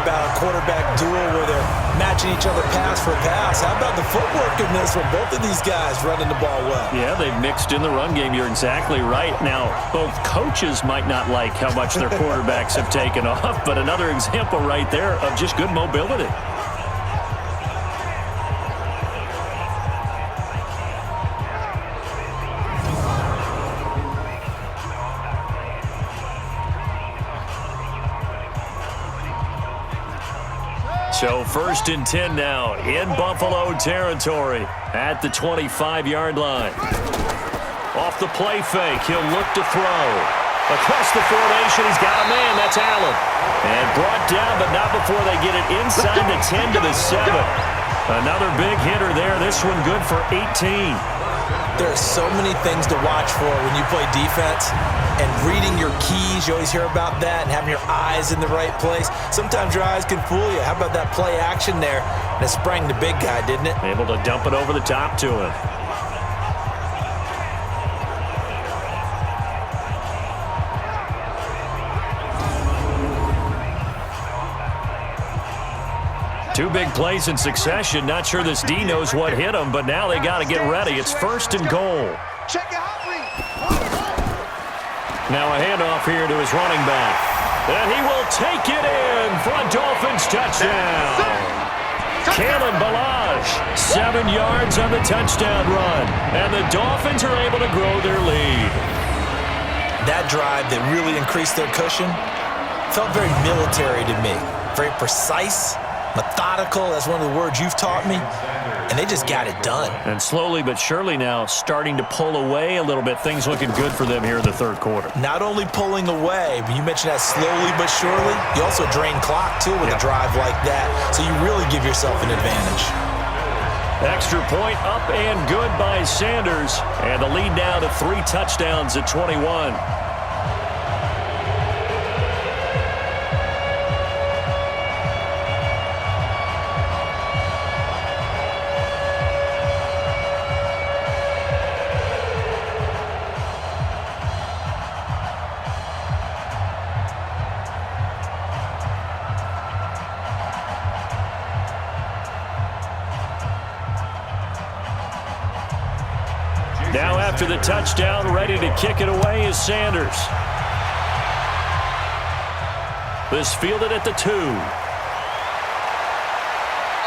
about a quarterback duel where they're matching each other pass for pass. How about the footwork in this one? Both of these guys running the ball well. Yeah, they've mixed in the run game. You're exactly right. Now, both coaches might not like how much their quarterbacks have taken off, but another example right there of just good mobility. So 1st and 10 now in Buffalo territory at the 25-yard line. Off the play fake, he'll look to throw. Across the formation, he's got a man. That's Allen. And brought down, but not before they get it inside the 10 to the 7. Another big hitter there. This one good for 18. There are so many things to watch for when you play defense. And reading your keys, you always hear about that, and having your eyes in the right place. Sometimes your eyes can fool you. How about that play action there? And it sprang the big guy, didn't it? Able to dump it over the top to him. Two big plays in succession. Not sure this D knows what hit him, but now they got to get ready. It's 1st and goal. Now a handoff here to his running back. And he will take it in for a Dolphins touchdown. Kalen Ballage, 7 yards on the touchdown run. And the Dolphins are able to grow their lead. That drive that really increased their cushion felt very military to me. Very precise, methodical. That's one of the words you've taught me. And they just got it done. And slowly but surely now starting to pull away a little bit. Things looking good for them here in the 3rd quarter. Not only pulling away, but you mentioned that slowly but surely. You also drain clock, too, with a drive like that. So you really give yourself an advantage. Extra point up and good by Sanders. And the lead now to 3 touchdowns at 21. Now after the touchdown, ready to kick it away is Sanders. This fielded at the 2.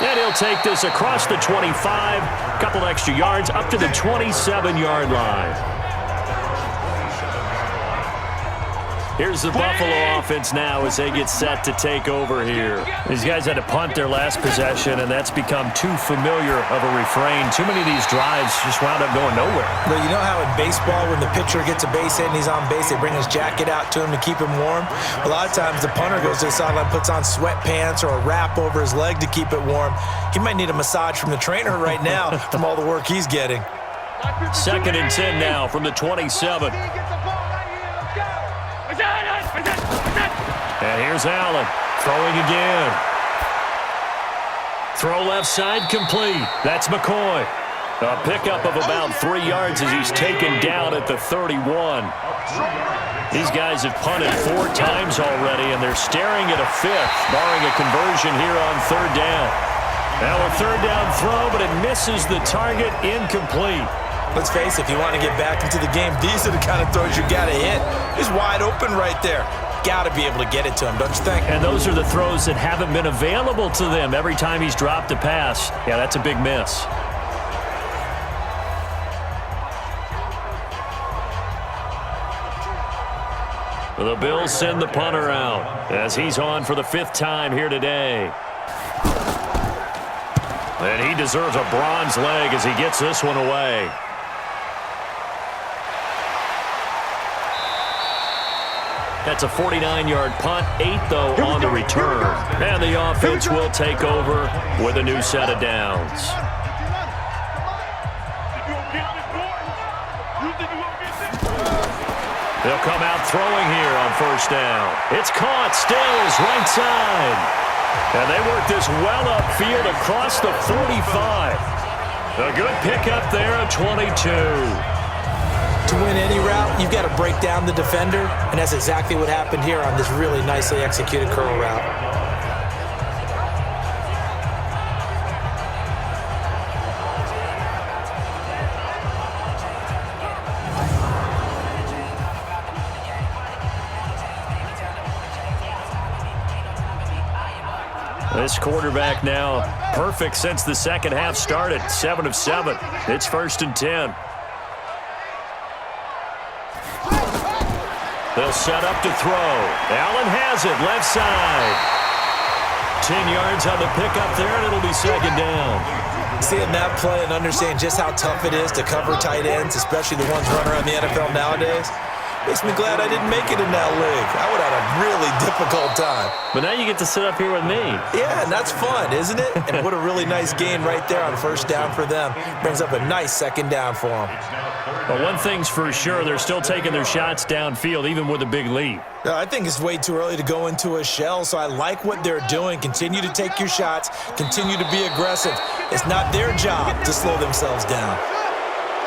And he'll take this across the 25. Couple extra yards up to the 27-yard line. Here's the Buffalo offense now as they get set to take over here. These guys had to punt their last possession, and that's become too familiar of a refrain. Too many of these drives just wound up going nowhere. Well, you know how in baseball when the pitcher gets a base hit and he's on base, they bring his jacket out to him to keep him warm? A lot of times the punter goes to the sideline, puts on sweatpants or a wrap over his leg to keep it warm. He might need a massage from the trainer right now from all the work he's getting. 2nd and 10 now from the 27. And here's Allen throwing again. Throw left side complete. That's McCoy. A pickup of about 3 yards as he's taken down at the 31. These guys have punted 4 times already, and they're staring at a 5th, barring a conversion here on 3rd down. Now a 3rd down throw, but it misses the target, incomplete. Let's face it, if you want to get back into the game, these are the kind of throws you got to hit. He's wide open right there. Got to be able to get it to him, don't you think? And those are the throws that haven't been available to them every time he's dropped a pass. Yeah, that's a big miss. The Bills send the punter out as he's on for the 5th time here today. And he deserves a bronze leg as he gets this one away. That's a 49-yard punt, 8 though on the return. And the offense will take over with a new set of downs. They'll come out throwing here on 1st down. It's caught, Stills, right side. And they work this well upfield across the 45. A good pickup there at 22. To win any route, you've got to break down the defender, and that's exactly what happened here on this really nicely executed curl route. This quarterback now perfect since the second half started. 7 of 7. It's 1st and 10. They'll set up to throw. Allen has it, left side. 10 yards on the pickup there, and it'll be 2nd down. Seeing that play and understanding just how tough it is to cover tight ends, especially the ones running around the NFL nowadays, makes me glad I didn't make it in that league. I would have had a really difficult time. But now you get to sit up here with me. Yeah, and that's fun, isn't it? And what a really nice gain right there on 1st down for them. Brings up a nice 2nd down for them. But one thing's for sure, they're still taking their shots downfield, even with a big lead. I think it's way too early to go into a shell, so I like what they're doing. Continue to take your shots. Continue to be aggressive. It's not their job to slow themselves down.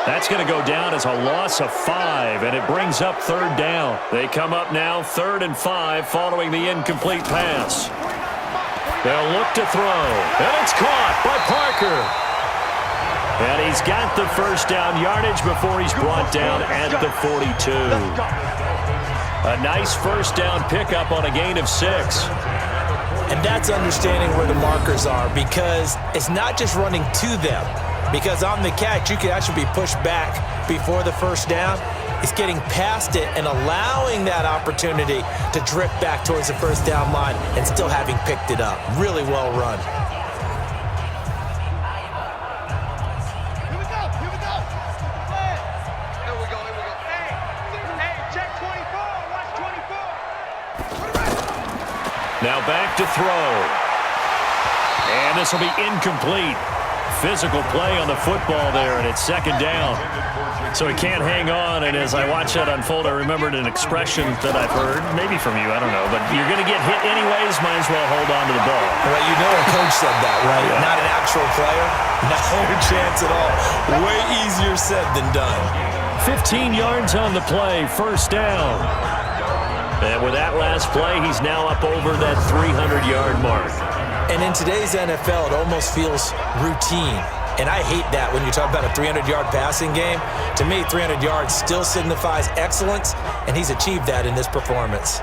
That's going to go down as a loss of 5, and it brings up 3rd down. They come up now 3rd and 5 following the incomplete pass. They'll look to throw, and it's caught by Parker. And he's got the 1st down yardage before he's brought down at the 42. A nice 1st down pickup on a gain of 6. And that's understanding where the markers are, because it's not just running to them. Because on the catch, you could actually be pushed back before the 1st down. It's getting past it and allowing that opportunity to drift back towards the 1st down line and still having picked it up. Really well run. Now back to throw. And this will be incomplete. Physical play on the football there, and it's 2nd down. So he can't hang on, and as I watch that unfold, I remembered an expression that I've heard, maybe from you, I don't know, but you're going to get hit anyways, might as well hold on to the ball. Well, you know a coach said that, right? Yeah. Not an actual player. No chance at all. Way easier said than done. 15 yards on the play, 1st down. And with that last play, he's now up over that 300-yard mark. And in today's NFL, it almost feels routine. And I hate that when you talk about a 300-yard passing game. To me, 300 yards still signifies excellence, and he's achieved that in this performance.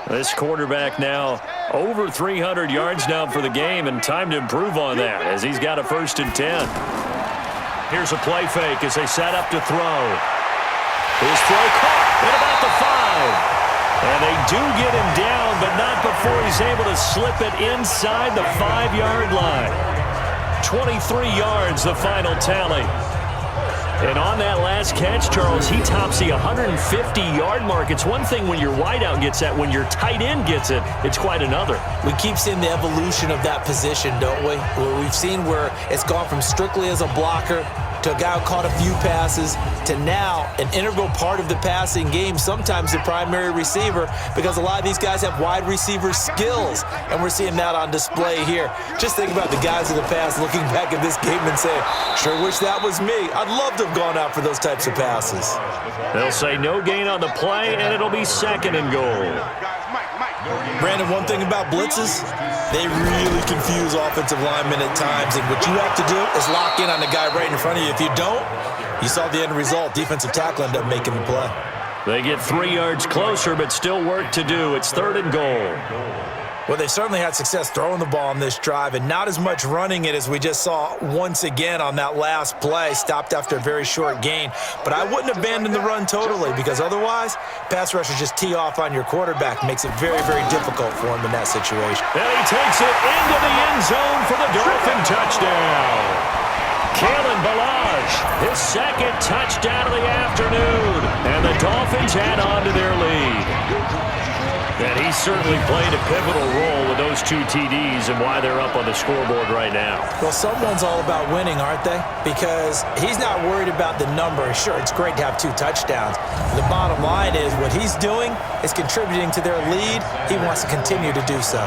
This quarterback now over 300 yards now for the game, and time to improve on that as he's got a 1st and 10. Here's a play fake as they set up to throw. His throw caught at about the 5. And they do get him down, but not before he's able to slip it inside the 5-yard line. 23 yards, the final tally. And on that last catch, Charles, he tops the 150-yard mark. It's one thing when your wideout gets that. When your tight end gets it, it's quite another. We keep seeing the evolution of that position, don't we? Where we've seen where it's gone from strictly as a blocker to a guy who caught a few passes to now an integral part of the passing game, sometimes the primary receiver, because a lot of these guys have wide receiver skills, and we're seeing that on display here. Just think about the guys of the past looking back at this game and saying, sure wish that was me. I'd love to have gone out for those types of passes. They'll say no gain on the play, and it'll be 2nd and goal. Brandon, one thing about blitzes, they really confuse offensive linemen at times, and what you have to do is lock in on the guy right in front of you. If you don't, you saw the end result. Defensive tackle ended up making the play. They get 3 yards closer, but still work to do. It's 3rd and goal. Well, they certainly had success throwing the ball on this drive, and not as much running it as we just saw once again on that last play. Stopped after a very short gain. But I wouldn't abandon the run totally, because otherwise, pass rushers just tee off on your quarterback. Makes it very, very difficult for him in that situation. And he takes it into the end zone for the Dolphin touchdown. Kalen Ballage, his 2nd touchdown of the afternoon. And the Dolphins add on to their lead. And he certainly played a pivotal role with those 2 TDs and why they're up on the scoreboard right now. Well, someone's all about winning, aren't they? Because he's not worried about the number. Sure, it's great to have 2 touchdowns. The bottom line is what he's doing is contributing to their lead. He wants to continue to do so.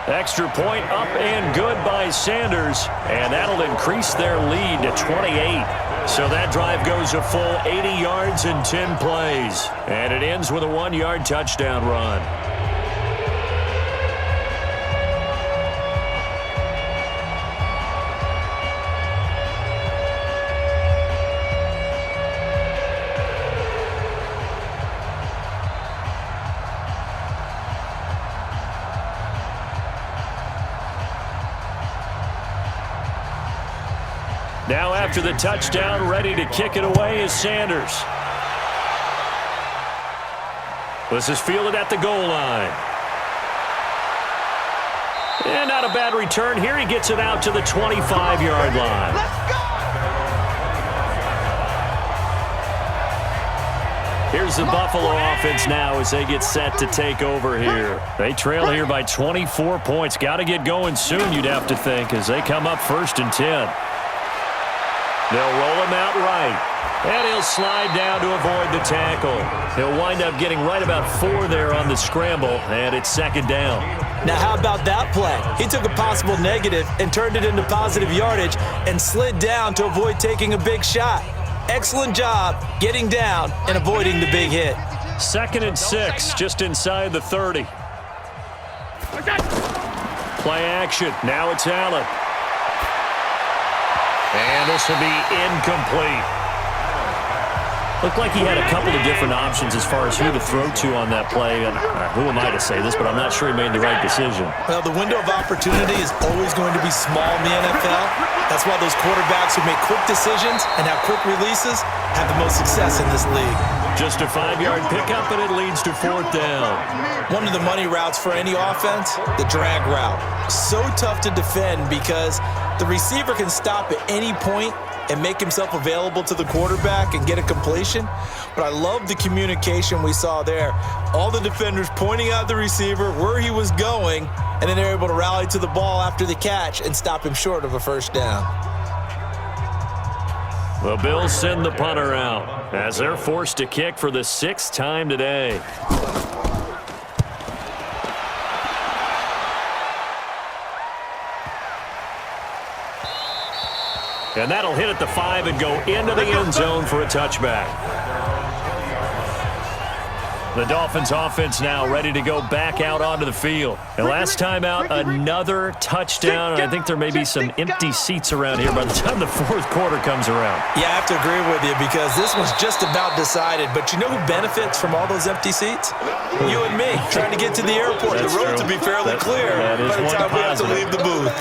Extra point up and good by Sanders, and that'll increase their lead to 28. So that drive goes a full 80 yards in 10 plays, and it ends with a 1-yard touchdown run. Now after the touchdown, ready to kick it away is Sanders. This is fielded at the goal line. And not a bad return here. He gets it out to the 25-yard line. Let's go! Here's the Buffalo offense now as they get set to take over here. They trail here by 24 points. Got to get going soon, you'd have to think, as they come up 1st and 10. They'll roll him out right. And he'll slide down to avoid the tackle. He'll wind up getting right about 4 there on the scramble, and it's 2nd down. Now, how about that play? He took a possible negative and turned it into positive yardage and slid down to avoid taking a big shot. Excellent job getting down and avoiding the big hit. 2nd and 6, just inside the 30. Play action. Now it's Allen. And this will be incomplete. Looked like he had a couple of different options as far as who to throw to on that play. And who am I to say this, but I'm not sure he made the right decision. Well, the window of opportunity is always going to be small in the NFL. That's why those quarterbacks who make quick decisions and have quick releases have the most success in this league. Just a 5-yard pickup, and it leads to 4th down. One of the money routes for any offense, the drag route. So tough to defend because the receiver can stop at any point and make himself available to the quarterback and get a completion. But I love the communication we saw there. All the defenders pointing out the receiver, where he was going, and then they're able to rally to the ball after the catch and stop him short of a 1st down. The Bills send the punter out as they're forced to kick for the 6th time today. And that'll hit at the 5 and go into the end zone for a touchback. The Dolphins offense now ready to go back out onto the field. And last time out, another touchdown. And I think there may be some empty seats around here by the time the 4th quarter comes around. Yeah, I have to agree with you because this one's just about decided. But you know who benefits from all those empty seats? You and me, trying to get to the airport. That's the roads true. will be fairly clear that is by the one time we have to positive. leave the booth.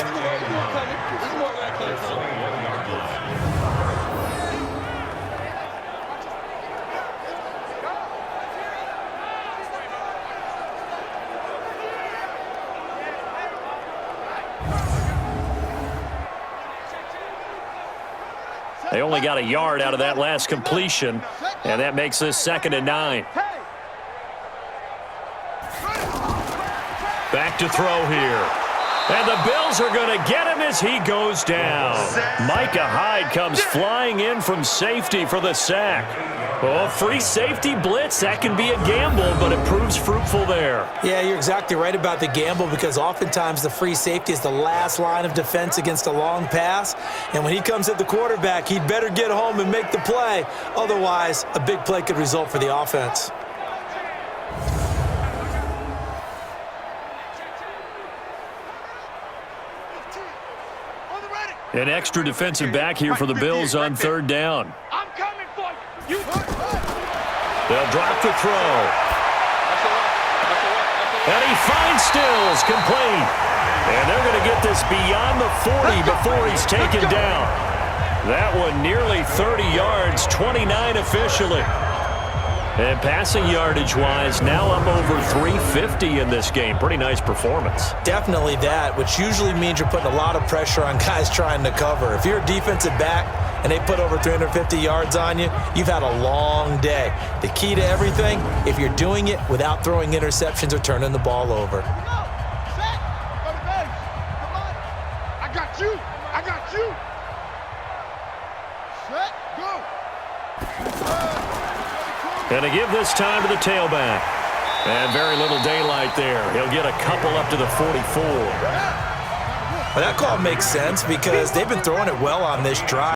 They only got a yard out of that last completion, and that makes this 2nd and 9. Back to throw here. And the Bills are going to get him as he goes down. Micah Hyde comes flying in from safety for the sack. Oh, free safety blitz, that can be a gamble, but it proves fruitful there. Yeah, you're exactly right about the gamble because oftentimes the free safety is the last line of defense against a long pass. And when he comes at the quarterback, he'd better get home and make the play. Otherwise, a big play could result for the offense. An extra defensive back here for the Bills on 3rd down. I'm coming for you. They'll drop the throw. And he finds Stills, complete. And they're going to get this beyond the 40 before he's taken down. That one nearly 30 yards, 29 officially. And passing yardage-wise, now up over 350 in this game. Pretty nice performance. Definitely that, which usually means you're putting a lot of pressure on guys trying to cover. If you're a defensive back and they put over 350 yards on you, you've had a long day. The key to everything, if you're doing it without throwing interceptions or turning the ball over. I got you. I got you. Set, go. And to give this time to the tailback. And very little daylight there. He'll get a couple up to the 44. Well, that call makes sense because they've been throwing it well on this drive.